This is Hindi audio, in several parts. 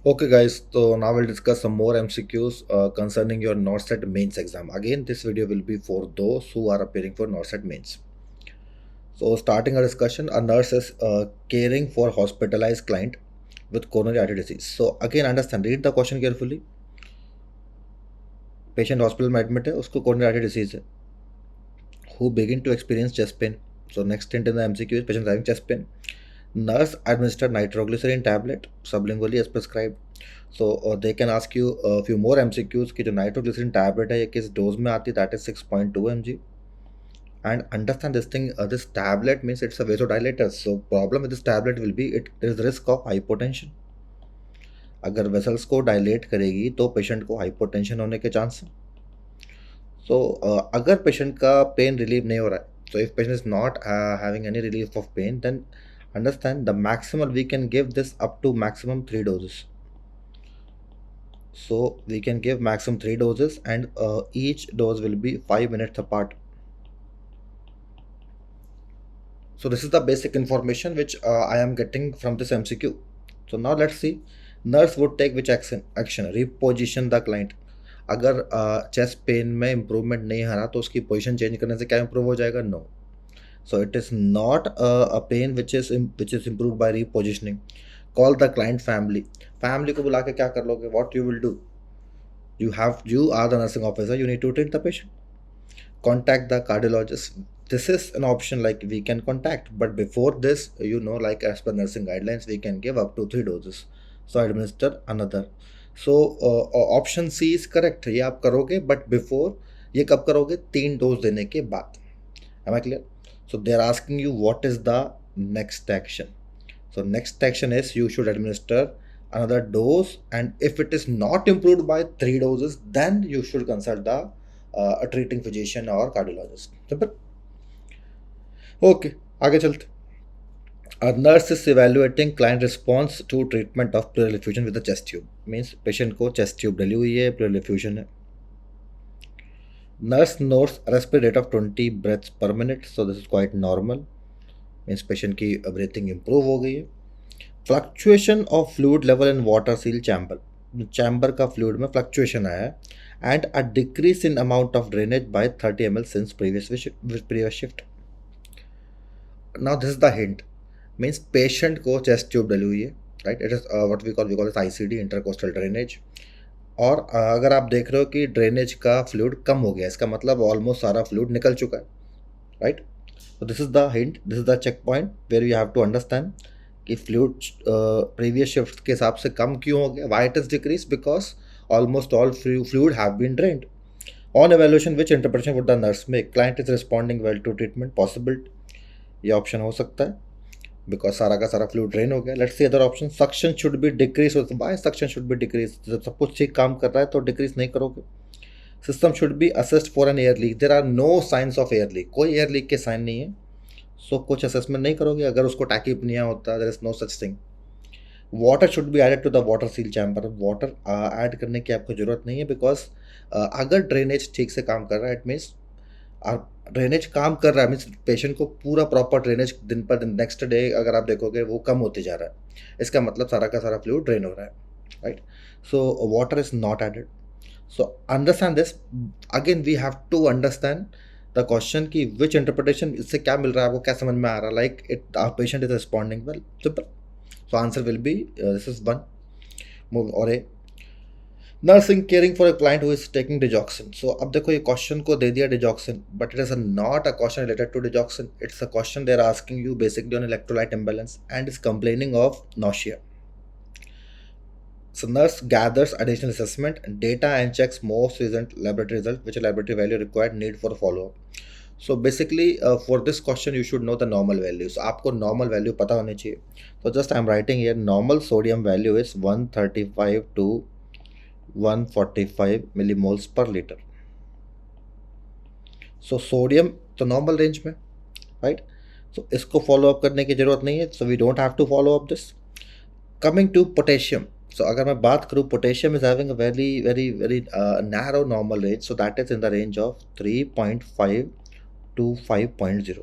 Okay, guys, so now we'll discuss some more MCQs concerning your NORCET mains exam. Again, this video will be for those who are appearing for NORCET mains. So, starting our discussion, a nurse is caring for hospitalized client with coronary artery disease. So, again, understand, read the question carefully. Patient hospital में admit है, उसको coronary artery disease है. Who begin to experience chest pain. So, next hint in the MCQ is patient having chest pain. Nurse administered nitroglycerin tablet sublingually as prescribed. So they can ask you a few more MCQs कि जो nitroglycerin tablet है ये किस डोज में आती है, that is 6.2 mg. And understand this thing, this tablet means it's a vasodilator. So problem with this tablet will be there is risk of hypotension. अगर वेसल्स को डायलेट करेगी तो पेशेंट को हाइपोटेंशन होने के चांस है. सो अगर पेशेंट का पेन रिलीव नहीं हो रहा है, so if patient is not having any relief of pain, then understand the maximal we can give this up to maximum 3 doses. So we can give maximum 3 doses and each dose will be 5 minutes apart. So this is the basic information which I am getting from this MCQ. So now let's see, nurse would take which action? Reposition the client. अगर चेस्ट पेन में इम्प्रूवमेंट नहीं आ रहा तो उसकी पोजीशन चेंज करने से क्या इम्प्रूव हो जाएगा? No. So it is not a pain which is improved by repositioning. Call the client family. Family को बुला के क्या कर लोगे? What you will do? You are the nursing officer. You need to treat the patient. Contact the cardiologist. This is an option like we can contact, but before this, like as per nursing guidelines, we can give up to 3 doses. So administer another. So option C is correct. ये आप करोगे, but before ये कब करोगे? 3 डोज देने के बाद. Am I clear? So they are asking you what is the next action. So next action is you should administer another dose, and if it is not improved by 3 doses, then you should consult the a treating physician or cardiologist. Simple. Okay, आगे चलते. A nurse is evaluating client response to treatment of pleural effusion with a chest tube. Means patient को chest tube डली हुई है, pleural effusion है. Nurse notes respiratory rate of 20 breaths per minute, so this is quite normal. Means patient की breathing improve हो गई है. Fluctuation of fluid level in water seal chamber. Chamber का fluid में fluctuation आया है, and a decrease in amount of drainage by 30 ml since previous shift. Now this is the hint. Means patient को chest tube डली हुई है, right? It is what we call this ICD, intercostal drainage. और अगर आप देख रहे हो कि ड्रेनेज का फ्लूइड कम हो गया, इसका मतलब ऑलमोस्ट सारा फ्लूइड निकल चुका है, right? So this is the hint, this is the check point where you have to understand कि फ्लूइड प्रीवियस शिफ्ट के हिसाब से कम क्यों हो गया. Why it is decreased? Because almost all fluid have been drained. On evaluation, which interpretation would the nurse make? Client is responding well to treatment. Possible, ये ऑप्शन हो सकता है बिकॉज सारा का सारा फ्लूइड ड्रेन हो गया. Let's see other option. Suction should be decrease. By suction should be decrease. जब सब कुछ ठीक काम कर रहा है तो डिक्रीज नहीं करोगे. System should be assessed for an air leak. There are no signs of air leak. कोई एयर लीक के साइन नहीं है, सो कुछ असेसमेंट नहीं करोगे. अगर उसको टैकीपनिया होता, there is no such thing. Water should be added to the water seal chamber. Water add करने की आपको ज़रूरत नहीं है बिकॉज अगर ड्रेनेज ठीक से काम कर रहा है, इट मीन्स ड्रेनेज काम कर रहा है, मीन्स पेशेंट को पूरा प्रॉपर ड्रेनेज दिन पर दिन नेक्स्ट डे अगर आप देखोगे वो कम होते जा रहा है, इसका मतलब सारा का सारा फ्लूइड ड्रेन हो रहा है, right? So water is not added. So understand this. Again we have to understand the question की विच इंटरप्रिटेशन, इससे क्या मिल रहा है आपको, क्या समझ में आ रहा है. Like it our patient is responding well. Simple. So answer will be this is one. Move और A. Nursing caring for a client who is taking digoxin. So अब देखो ये क्वेश्चन को दे दिया digoxin, but it is not a question related to digoxin. It's a question they are asking you basically on electrolyte imbalance and is complaining of nausea. So nurse gathers additional assessment data and checks most recent laboratory result, which laboratory value required need for follow-up. So basically for this question you should know the normal values. आपको normal value पता होनी चाहिए. So just I am writing here normal sodium value is 135 to 145 millimoles per liter. So sodium तो नॉर्मल रेंज में, राइट? सो इसको फॉलो अप करने की जरूरत नहीं है, so we don't have to follow up this. Coming to potassium. So अगर मैं बात करूँ, potassium is having a very very very narrow normal range, so that is in the range of 3.5 to 5.0.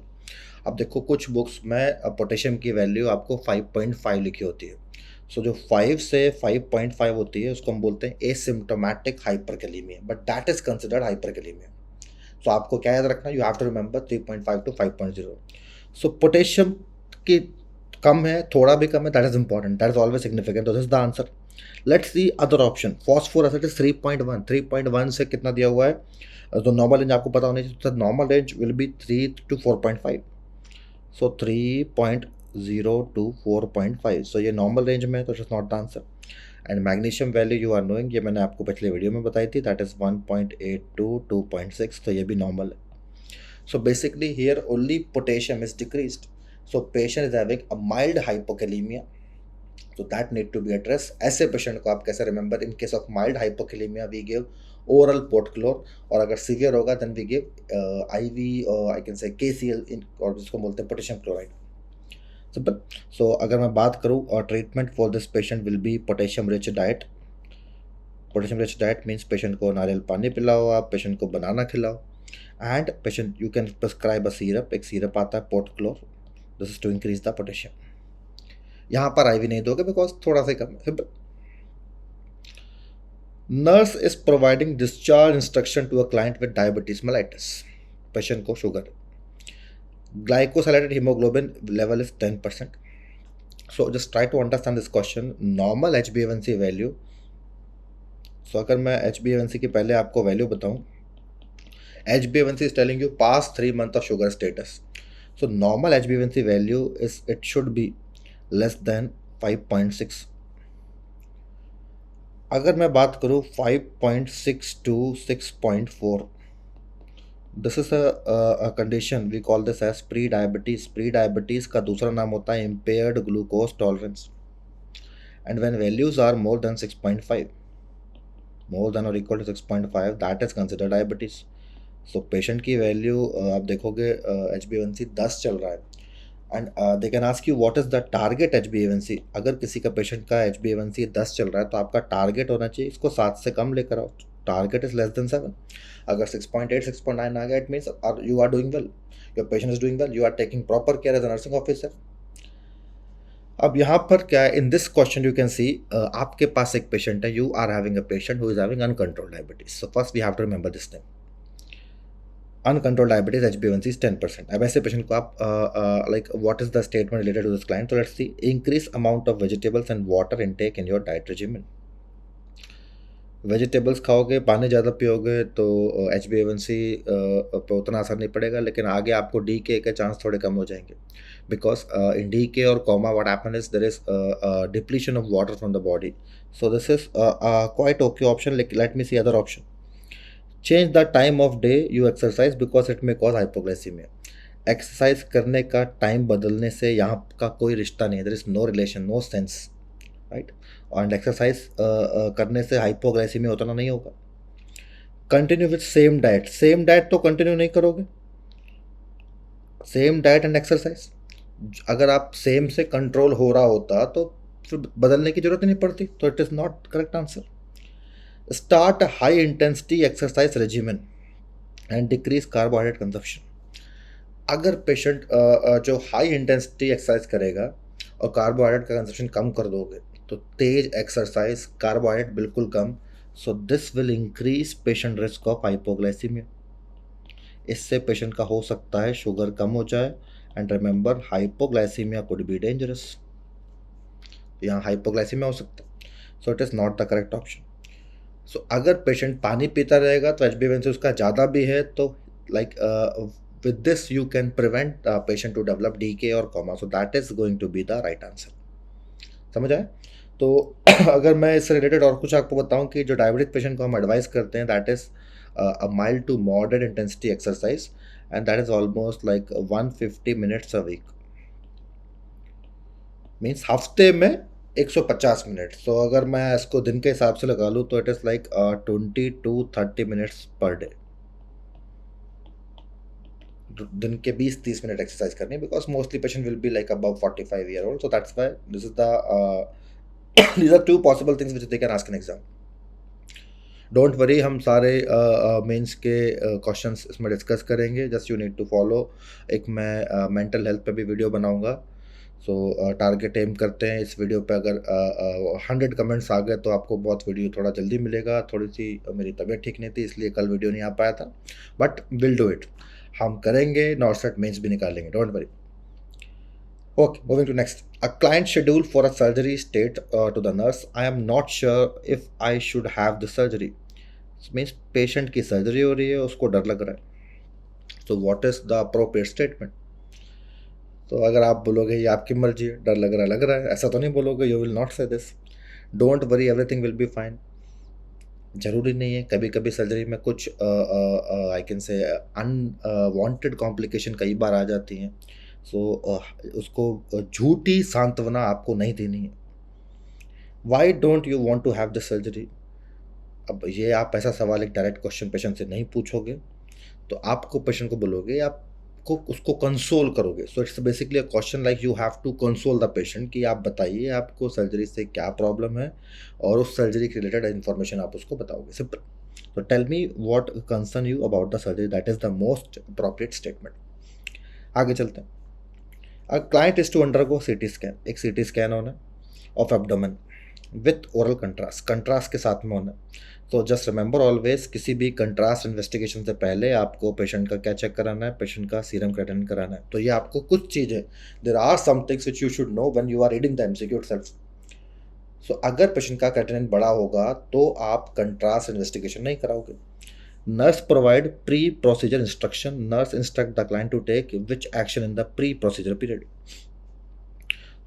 अब देखो कुछ बुक्स में पोटेशियम की वैल्यू आपको 5.5 लिखी होती है. सो जो 5 से 5.5 होती है उसको हम बोलते हैं asymptomatic hyperkalemia, but that is considered hyperkalemia. So आपको क्या याद रखना, you have to remember 3.5 to 5.0। So potassium की कम है, थोड़ा भी कम है, that is important, that is always significant, this is the answer. Let's see other option. Phosphorus it is 3.1, 3.1 से कितना दिया हुआ है, तो नॉर्मल रेंज आपको पता होनी चाहिए, normal range will be 3 to 4.5। So 3.0 to 4.5, so ये नॉर्मल रेंज में है, तो it is not the answer. And magnesium value you are knowing, ये मैंने आपको पिछले वीडियो में बताई थी, दैट इज 1.8 to 2.6, तो ये भी नॉर्मल है। So basically here only potassium is decreased. So patient is having a mild hypokalemia. So that need to be addressed. ऐसे पेशेंट को आप कैसे remember, in case of mild hypokalemia we give oral Potklor, और अगर सीवियर होगा then we give IV, I can say KCl in, और जिसको बोलते हैं पोटेशियम क्लोराइड। सिंपल। सो अगर मैं बात करूँ और treatment for this patient will be potassium rich diet. Potassium rich diet means patient को नारियल पानी पिलाओ, आप पेशेंट को बनाना खिलाओ, and patient you can prescribe a syrup, एक सीरप आता है Potklor, this is to increase the potassium. यहाँ पर आईवी नहीं दोगे बिकॉज थोड़ा सा कम है। Nurse is providing discharge instruction to a client with diabetes mellitus, patient को sugar, glycosylated haemoglobin level is 10%। So just try to understand this question. Normal HbA1c value, so अगर मैं HbA1c की पहले आपको वैल्यू बताऊं, HbA1c is telling you past 3 months of sugar status. So normal HbA1c value is, it should be less than 5.6. अगर मैं बात करूँ 5.6 to 6.4, this is a condition we call this as prediabetes. Prediabetes का दूसरा नाम होता है impaired glucose tolerance, and when values are more than 6.5, more than और equal to 6.5, that is considered diabetes. So patient की वैल्यू आप देखोगे HbA1c 10 चल रहा है, and they can ask you what is the target HbA1c। अगर किसी का पेशेंट का HbA1c 10 चल रहा है तो आपका टारगेट होना चाहिए इसको 7 से कम लेकर आओ, टारगेट इज लेस देन 7। अगर 6.8 6.9 आ गया, it means you are doing well, your patient is doing well, you are taking proper care as a nursing officer. अब यहाँ पर क्या है, in this question you can see, आपके पास एक पेशेंट है, you are having a patient who is having uncontrolled diabetes. So first we have to remember this thing, uncontrolled diabetes HbA1c is 10%। अब ऐसे पेशेंट को आप like what is the statement related to this client, तो let's see, increase amount of vegetables and water intake in your diet regimen. Vegetables खाओगे, पानी ज़्यादा पियोगे तो HbA1c पे उतना असर नहीं पड़ेगा, लेकिन आगे आपको DK के चांस थोड़े कम हो जाएंगे, बिकॉज इन DK और coma what happen is there is depletion of water from the body. So this is quite okay option. Let me see other option. Change the time of day you exercise because it may cause hypoglycaemia. Exercise करने का टाइम बदलने से यहाँ का कोई रिश्ता नहीं है, there is no relation, no sense, right. And exercise करने से हाइपोग्लाइसीमिया उतना नहीं होगा। Continue with same diet, same diet तो कंटिन्यू नहीं करोगे, सेम डाइट एंड एक्सरसाइज। अगर आप सेम से कंट्रोल हो रहा होता तो फिर बदलने की जरूरत ही नहीं पड़ती, तो it is not correct answer. Start high intensity exercise regimen and decrease carbohydrate consumption. अगर पेशेंट जो हाई इंटेंसिटी एक्सरसाइज करेगा और कार्बोहाइड्रेट का कंजप्शन कम कर दोगे तो तेज एक्सरसाइज, कार्बोहाइड्रेट बिल्कुल कम, so this will increase patient risk of hypoglycemia. इससे पेशेंट का हो सकता है शुगर कम हो जाए, and remember hypoglycemia could be dangerous, यहाँ हाइपोग्लाइसीमिया हो सकता है, so it is not the correct option. So अगर पेशेंट पानी पीता रहेगा तो HbA1c उसका ज़्यादा भी है, तो like with this you can prevent patient to develop DK और coma, so that is going to be the right answer. समझ आए? तो अगर मैं इससे रिलेटेड और कुछ आपको बताऊं कि जो डायबिटिक पेशेंट को हम एडवाइस करते हैं, that is a mild to moderate intensity exercise, and that is almost like 150 minutes a week, means हफ्ते में 150 मिनट। सो अगर मैं इसको दिन के हिसाब से लगा लूँ तो it is like 20 to 30 minutes per day. दिन के 20-30 मिनट एक्सरसाइज करनी, because mostly patient will be like above 45 year old, so that's why this is the these are two possible things which they can ask in exam. Don't worry, हम सारे मेंस के क्वेश्चंस इसमें डिस्कस करेंगे, just you need to follow. एक मैं मेंटल हेल्थ पे भी वीडियो बनाऊंगा, सो टारगेट एम करते हैं इस वीडियो पे, अगर 100 कमेंट्स आ गए तो आपको बहुत वीडियो थोड़ा जल्दी मिलेगा। थोड़ी सी मेरी तबीयत ठीक नहीं थी इसलिए कल वीडियो नहीं आ पाया था, बट विल डू इट। हम करेंगे, नॉर्सेट मेंस भी निकालेंगे, don't worry. Okay, moving to next. A client schedule for a surgery state to the nurse, I am not sure if I should have the surgery. This means patient की सर्जरी हो रही है, उसको डर लग रहा है। So what is the appropriate statement? तो अगर आप बोलोगे ये आपकी मर्जी है, डर लग रहा है, ऐसा तो नहीं बोलोगे। यू विल नॉट से this. Don't worry, everything will be fine. ज़रूरी नहीं है, कभी कभी सर्जरी में कुछ आई कैन से अनवांटेड कॉम्प्लिकेशन कई बार आ जाती हैं। सो उसको झूठी सांत्वना आपको नहीं देनी है। Why don't you want to have the surgery? अब ये आप ऐसा सवाल, एक डायरेक्ट क्वेश्चन पेशेंट से नहीं पूछोगे, तो आपको पेशेंट को बोलोगे, आपको उसको कंसोल करोगे। So it's basically a question like you have to console the patient कि आप बताइए आपको सर्जरी से क्या प्रॉब्लम है, और उस सर्जरी के रिलेटेड इन्फॉर्मेशन आप उसको बताओगे। सिंपल। तो tell me what concern you about the surgery, that is the most appropriate statement. आगे चलते हैं। A client is to undergo CT scan, एक सीटी स्कैन होना of abdomen with oral contrast, contrast के साथ में होना। तो जस्ट रिमेंबर ऑलवेज, किसी भी कंट्रास्ट इन्वेस्टिगेशन से पहले आपको पेशेंट का क्या चेक कराना है, पेशेंट का सीरम क्रेटिनिन कराना है। तो ये आपको कुछ चीज़ें, there are some things which you should know when you are reading the MCQ itself. So अगर पेशेंट का क्रेटिनिन बड़ा होगा तो आप कंट्रास्ट इन्वेस्टिगेशन नहीं कराओगे। Nurse provide pre procedure instruction, nurse instruct the client to take which action in the pre procedure period.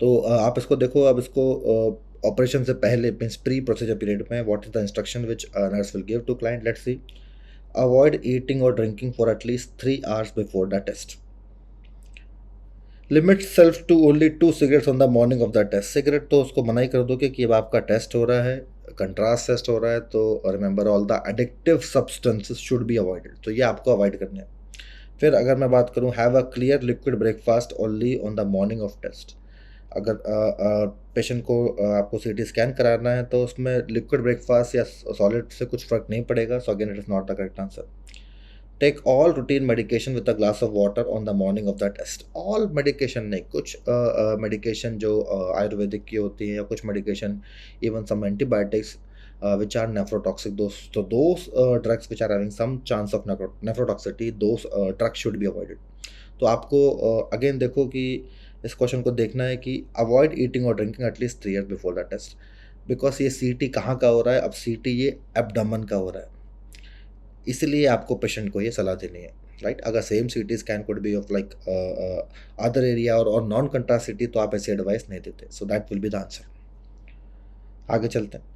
तो आप इसको देखो, अब इसको ऑपरेशन से पहले मीन्स प्री प्रोसीजर पीरियड में what is the instruction which nurse will give to client. Let's see. Avoid eating और drinking for at least 3 hours before the test. Limit self to only 2 cigarettes on the morning of the test. Cigarette तो उसको मना ही कर दोगे कि अब आपका टेस्ट हो रहा है, कंट्रास्ट टेस्ट हो रहा है, तो remember all the addictive substances should be avoided. तो ये आपको अवॉइड करने हैं। फिर अगर मैं बात करूँ, have a clear liquid breakfast only on the morning of test. अगर पेशेंट को आपको सीटी स्कैन कराना है तो उसमें लिक्विड ब्रेकफास्ट या सॉलिड से कुछ फ़र्क नहीं पड़ेगा। So again it is not the correct answer. Take all routine medication with a glass of water on the morning of the test. All medication नहीं, कुछ मेडिकेशन जो आयुर्वेदिक की होती है, या कुछ medication even some antibiotics which are nephrotoxic, those drugs which are having some chance of nephrotoxicity, those drugs should be avoided। तो आपको अगेन देखो कि इस क्वेश्चन को देखना है कि अवॉइड ईटिंग और drinking at least 3 years before the test. Because ये सीटी कहाँ का हो रहा है, अब सीटी ये एब्डोमेन का हो रहा है, इसलिए आपको पेशेंट को ये सलाह देनी है, राइट। अगर same CT scan could be of like other area और नॉन कंट्रास्ट सीटी, तो आप ऐसी एडवाइस नहीं देते। So that will be the answer. आगे चलते हैं।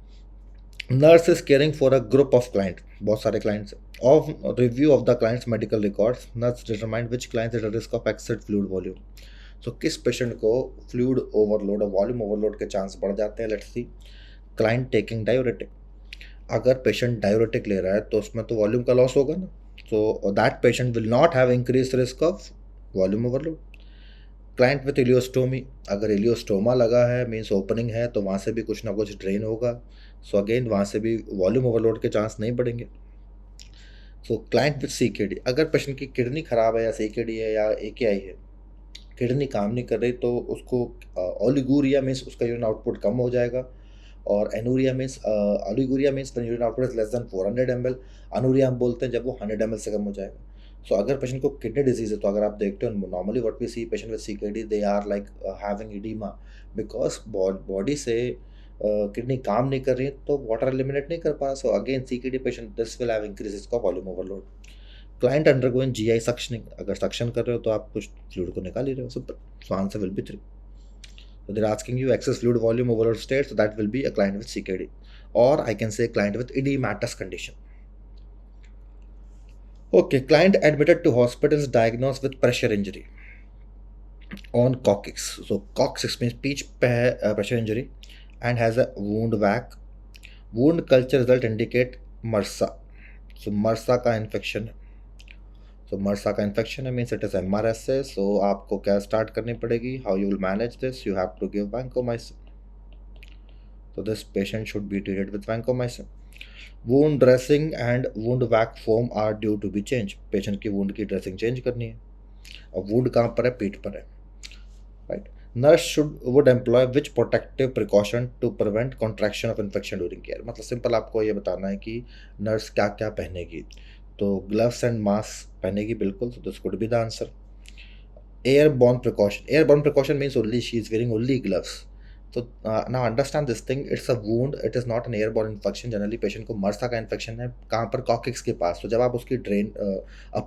Nurse is caring for a group of client, बहुत सारे clients. Of review of the clients medical records, nurse determine which client is at risk of excess fluid volume. So किस पेशेंट को फ्लूइड ओवरलोड और वॉल्यूम ओवरलोड के चांस बढ़ जाते हैं। Let's see. Client taking diuretic, अगर पेशेंट डायूरेटिक ले रहा है तो उसमें तो वॉल्यूम का लॉस होगा ना। So that patient will not have increase risk of volume overload. Client with ileostomy, अगर इलियोस्टोमा लगा है मीन्स ओपनिंग है, तो वहाँ से भी कुछ ना कुछ ड्रेन होगा। सो अगेन वहाँ से भी वॉल्यूम ओवरलोड के चांस नहीं बढ़ेंगे। सो क्लाइंट विथ CKD, अगर पेशेंट की किडनी खराब है या CKD है या AKI है, किडनी काम नहीं कर रही, तो उसको ओलिगूरिया मीन्स उसका यूरिन आउटपुट कम हो जाएगा, और anuria means oliguria means when urine output is less than 400 ml। Anuria हम बोलते हैं जब वो 100 ml से कम हो जाएगा। सो अगर पेशेंट को किडनी डिजीज है, तो अगर आप देखते हो normally what we see patient with CKD, they are like having oedema, because body से किडनी काम नहीं कर रही है, तो वाटर एलिमिनेट नहीं कर पा रहा। So again CKD patient, this will have increase risk of volume overload. Client undergoing GI suctioning, अगर सक्शन कर रहे हो तो आप कुछ फ्लूइड को निकाल ही रहे हो। सो answer will be 3। So they're asking you excess fluid volume overload state, so that will be a client with CKD, or I can say client with edematous condition. Okay, client admitted to hospital is diagnosed with pressure injury on coccyx. So coccyx means peach pressure injury, and has a wound vac. Wound culture result indicate MRSA. So MRSA का infection है। So MRSA का infection है means it is MRSA. So आपको क्या start करनी पड़ेगी? How you will manage this? You have to give vancomycin. So this patient should be treated with vancomycin. Wound dressing and wound vac foam are due to be changed. Patient की wound की dressing change करनी है। और wound कहाँ पर है? पीठ पर है, right? Nurse should would employ which protective precaution to prevent contraction of infection during care. मतलब सिंपल आपको ये बताना है कि नर्स क्या क्या पहनेगी। तो ग्लव्स एंड मास्क पहनेगी बिल्कुल, तो this could be the answer. Airborne precaution means only she is wearing only gloves. So now understand this thing, it's a wound, it is not an airborne infection. Generally patient को मर्सा का इन्फेक्शन है कहाँ पर, कॉकिक्स के पास। तो जब आप उसकी ड्रेन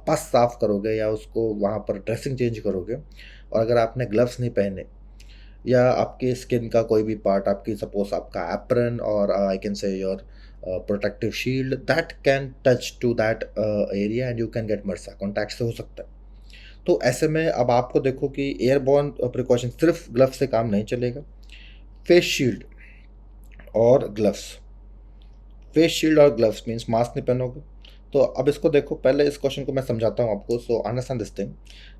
पस साफ करोगे या उसको वहाँ पर ड्रेसिंग चेंज करोगे, और अगर आपने ग्लव्स नहीं पहने या आपके स्किन का कोई भी पार्ट, आपकी सपोज आपका एप्रन और I can say your protective shield, that can touch to that area and you can get MRSA, contact से हो सकता है। तो ऐसे में अब आपको देखो कि एयरबॉर्न प्रिकॉशन सिर्फ ग्लव्स से काम नहीं चलेगा। फेस शील्ड और ग्लव्स, फेस शील्ड और ग्लव्स मीन्स मास्क नहीं पहनोगे। तो अब इसको देखो, पहले इस क्वेश्चन को मैं समझाता हूँ आपको। So understand this thing,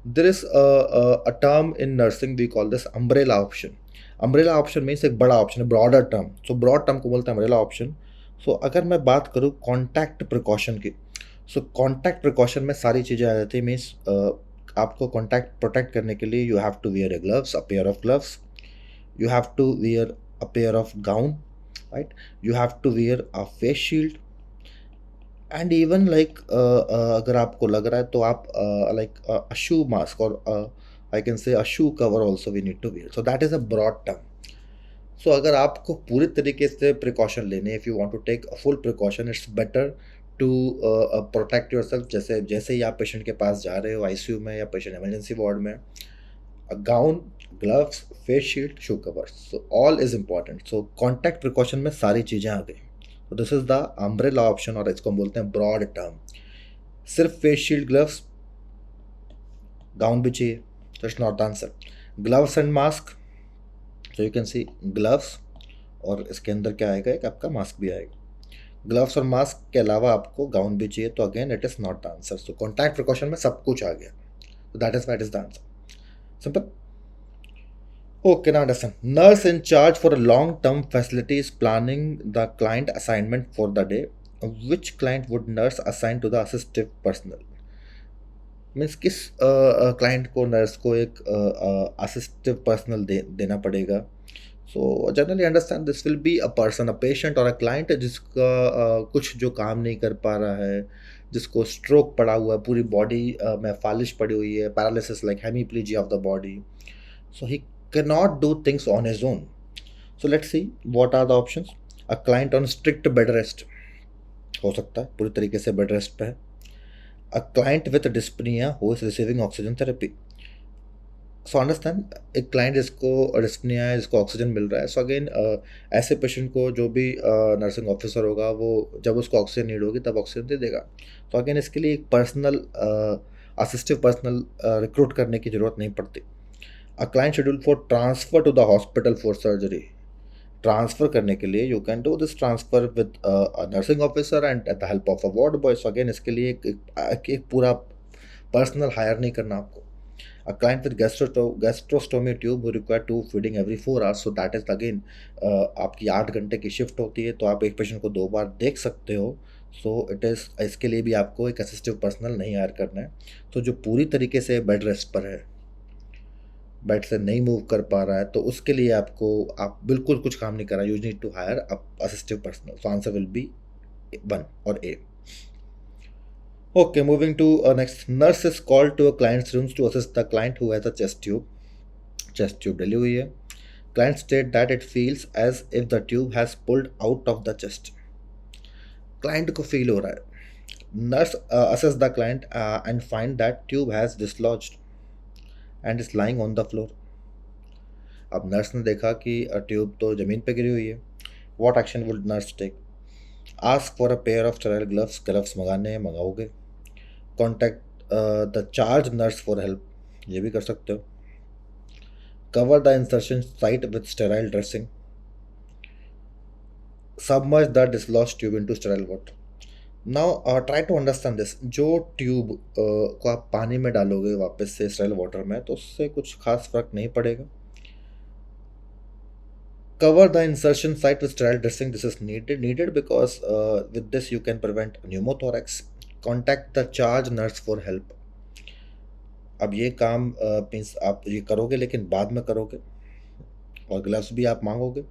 there is a term in nursing we call this umbrella option. Umbrella option means एक बड़ा ऑप्शन है, broader term. So broad term को बोलते हैं अम्ब्रेला ऑप्शन। सो अगर मैं बात करूँ कॉन्टैक्ट प्रिकॉशन की, सो कॉन्टैक्ट प्रिकॉशन में सारी चीज़ें आ जाती है। मीन्स आपको कॉन्टैक्ट प्रोटेक्ट करने के लिए you have to wear a gloves, a pair of gloves, you have to wear a pair of gown, right? You have to wear a face shield, and even like अगर आपको लग रहा है तो आप like a shoe mask or I can say a shoe cover also we need to wear. So that is a broad term. So अगर आपको पूरी तरीके से प्रिकॉशन लेने, if you want to take a full precaution, it's better to protect yourself. जैसे जैसे ही आप पेशेंट के पास जा रहे हो आईसीयू में या पेशेंट इमरजेंसी वार्ड में, a gown, gloves, face shield, shoe covers. So all is important. So contact precaution में सारी चीज़ें आ गई। So this is the umbrella option, और इसको हम बोलते हैं broad term। सिर्फ face shield, gloves, gown भी चाहिए, so it's not the answer। gloves and mask, so you can see gloves और इसके अंदर क्या आएगा, एक आपका मास्क भी आएगा। ग्लव्स और मास्क के अलावा आपको गाउन भी चाहिए, तो again it is not the answer. So contact precaution में सब कुछ आ गया, तो that is the answer. Simple. Okay, now understand. Nurse in charge for a long-term facility is planning the client assignment for the day. Which client would nurse assign to the assistive personnel? Means किस क्लाइंट को, नर्स को एक असिस्टिव पर्सनल देना पड़ेगा। So generally understand this will be a person, a patient और अ क्लाइंट जिसका कुछ जो काम नहीं कर पा रहा है, जिसको स्ट्रोक पड़ा हुआ है, पूरी बॉडी में फालिश पड़ी हुई है, paralysis like hemiplegia of the body. So he cannot do things on his own. So let's see what are the options. A client on strict bed rest, हो सकता है पूरी तरीके से बेड रेस्ट पे है। A client with dyspnea who is receiving oxygen therapy. So understand, एक क्लाइंट जिसको डिस्पनिया है, जिसको ऑक्सीजन मिल रहा है। सो अगेन ऐसे पेशेंट को जो भी नर्सिंग ऑफिसर होगा वो जब उसको ऑक्सीजन नीड होगी तब ऑक्सीजन दे देगा। तो अगेन इसके लिए एक पर्सनल असिस्टिव पर्सनल रिक्रूट करने की ज़रूरत नहीं पड़ती। A client schedule for transfer to the hospital for surgery, transfer करने के लिए you can do this transfer with nursing officer and at the help of a ward boy. So again इसके लिए एक पूरा पर्सनल हायर नहीं करना आपको। A client with gastrostomy tube who require tube feeding every 4 hours, so that is again आपकी 8 घंटे की शिफ्ट होती है, तो आप एक पेशेंट को 2 बार देख सकते हो। सो इट इज़, इसके लिए भी आपको एक असिस्टिव पर्सनल नहीं हायर करना है। तो जो पूरी तरीके से बेड रेस्ट पर है, बेड से नहीं मूव कर पा रहा है, तो उसके लिए आपको, आप बिल्कुल कुछ काम नहीं कर रहा, you need to hire assistive personal. So answer will be 1 और A। Okay, moving to next. Nurse is called to a client's rooms to assist the client who has a chest tube. Chest tube डली हुई है। Client state that it feels as if the tube has pulled out of the chest. Client को feel हो रहा है। Nurse assess the client and find that tube has dislodged and is lying on the floor. अब नर्स ने देखा कि ट्यूब तो ज़मीन पे गिरी हुई है। What action would nurse take? Ask for a pair of sterile gloves. Gloves मंगाने हैं, मंगाओगे। Contact the charge nurse for help, ये भी कर सकते हो। Cover the insertion site with sterile dressing. Submerge the dislodged tube into sterile water. Now try to understand this. जो ट्यूब को आप पानी में डालोगे वापस से स्टेराइल वाटर में, तो उससे कुछ खास फर्क नहीं पड़ेगा। Cover the insertion site with sterile dressing. This is needed because with this you can prevent pneumothorax. Contact the charge nurse for help. अब ये काम मीन्स आप ये करोगे लेकिन बाद में करोगे। और ग्लव्स भी आप मांगोगे,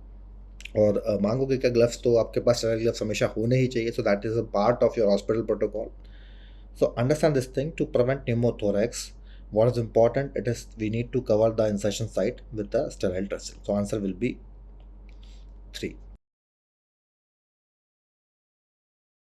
और मांगोगे क्या, ग्लव्स तो आपके पास स्टेराइल ग्लव्स हमेशा होने ही चाहिए, so that is a part of your hospital protocol. So understand this thing to prevent pneumothorax. What is important? It is we need to cover the insertion site with the sterile dressing. So answer will be 3.